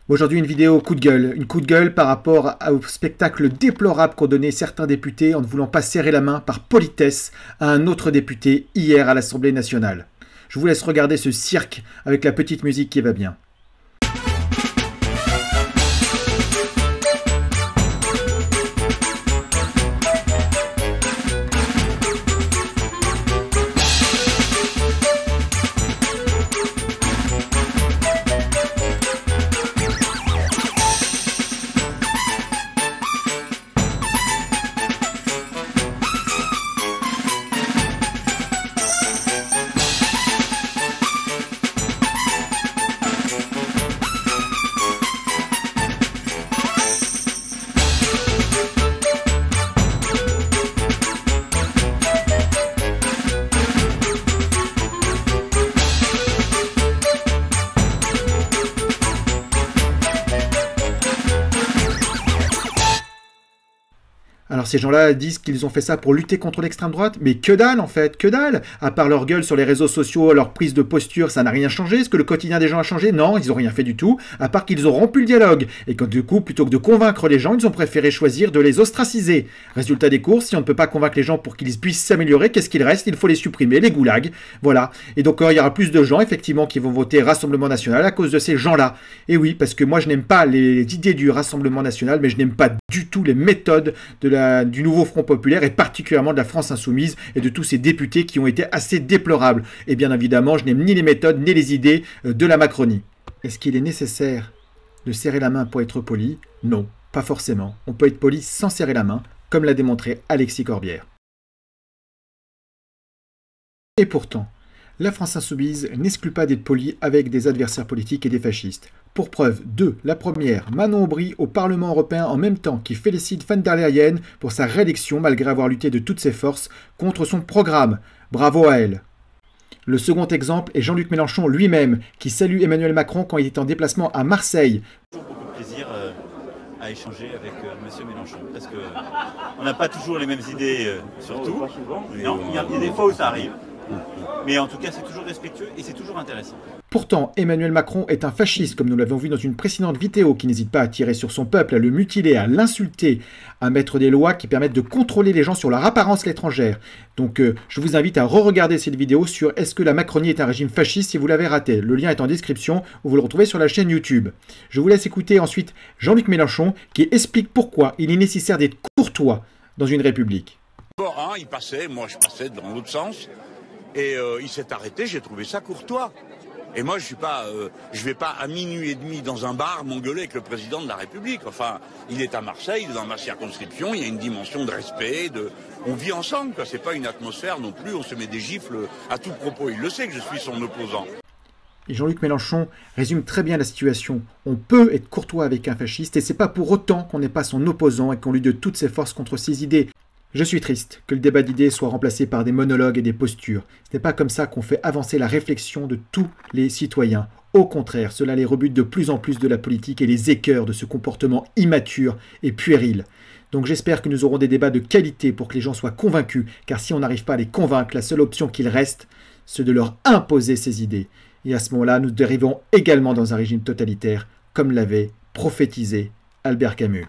Aujourd'hui, une vidéo coup de gueule par rapport au spectacle déplorable qu'ont donné certains députés en ne voulant pas serrer la main par politesse à un autre député hier à l'Assemblée nationale. Je vous laisse regarder ce cirque avec la petite musique qui va bien. Alors ces gens-là disent qu'ils ont fait ça pour lutter contre l'extrême droite, mais que dalle en fait, que dalle. À part leur gueule sur les réseaux sociaux, leur prise de posture, ça n'a rien changé. Est-ce que le quotidien des gens a changé? Non, ils n'ont rien fait du tout, à part qu'ils ont rompu le dialogue. Et que du coup, plutôt que de convaincre les gens, ils ont préféré choisir de les ostraciser. Résultat des courses, si on ne peut pas convaincre les gens pour qu'ils puissent s'améliorer, qu'est-ce qu'il reste? Il faut les supprimer, les goulags. Voilà. Et donc il y aura plus de gens, effectivement, qui vont voter Rassemblement National à cause de ces gens-là. Et oui, parce que moi je n'aime pas les idées du Rassemblement National, mais je n'aime pas du tout les méthodes du nouveau Front Populaire et particulièrement de la France Insoumise et de tous ces députés qui ont été assez déplorables. Et bien évidemment, je n'aime ni les méthodes ni les idées de la Macronie. Est-ce qu'il est nécessaire de serrer la main pour être poli? Non, pas forcément. On peut être poli sans serrer la main, comme l'a démontré Alexis Corbière. Et pourtant, la France Insoumise n'exclut pas d'être poli avec des adversaires politiques et des fascistes. Pour preuve, deux. La première, Manon Aubry au Parlement européen en même temps qui félicite van der Leyen pour sa réélection malgré avoir lutté de toutes ses forces contre son programme. Bravo à elle. Le second exemple est Jean-Luc Mélenchon lui-même qui salue Emmanuel Macron quand il est en déplacement à Marseille. J'ai toujours beaucoup de plaisir à échanger avec M. Mélenchon parce qu'on n'a pas toujours les mêmes idées sur tout. Non, il y a des fois où ça arrive. Mais en tout cas, c'est toujours respectueux et c'est toujours intéressant. Pourtant, Emmanuel Macron est un fasciste, comme nous l'avons vu dans une précédente vidéo, qui n'hésite pas à tirer sur son peuple, à le mutiler, à l'insulter, à mettre des lois qui permettent de contrôler les gens sur leur apparence étrangère. Donc, je vous invite à re-regarder cette vidéo sur est-ce que la Macronie est un régime fasciste si vous l'avez raté. Le lien est en description, ou vous le retrouvez sur la chaîne YouTube. Je vous laisse écouter ensuite Jean-Luc Mélenchon, qui explique pourquoi il est nécessaire d'être courtois dans une république. Il passait, moi je passais dans l'autre sens. Et il s'est arrêté, j'ai trouvé ça courtois. Et moi, je vais pas à minuit et demi dans un bar m'engueuler avec le président de la République. Enfin, il est à Marseille, il est dans ma circonscription, il y a une dimension de respect, on vit ensemble, quoi. C'est pas une atmosphère non plus, on se met des gifles à tout propos. Il le sait que je suis son opposant. Et Jean-Luc Mélenchon résume très bien la situation. On peut être courtois avec un fasciste et c'est pas pour autant qu'on n'est pas son opposant et qu'on lutte de toutes ses forces contre ses idées. Je suis triste que le débat d'idées soit remplacé par des monologues et des postures. Ce n'est pas comme ça qu'on fait avancer la réflexion de tous les citoyens. Au contraire, cela les rebute de plus en plus de la politique et les écœure de ce comportement immature et puéril. Donc j'espère que nous aurons des débats de qualité pour que les gens soient convaincus, car si on n'arrive pas à les convaincre, la seule option qu'il reste, c'est de leur imposer ces idées. Et à ce moment-là, nous dérivons également dans un régime totalitaire, comme l'avait prophétisé Albert Camus.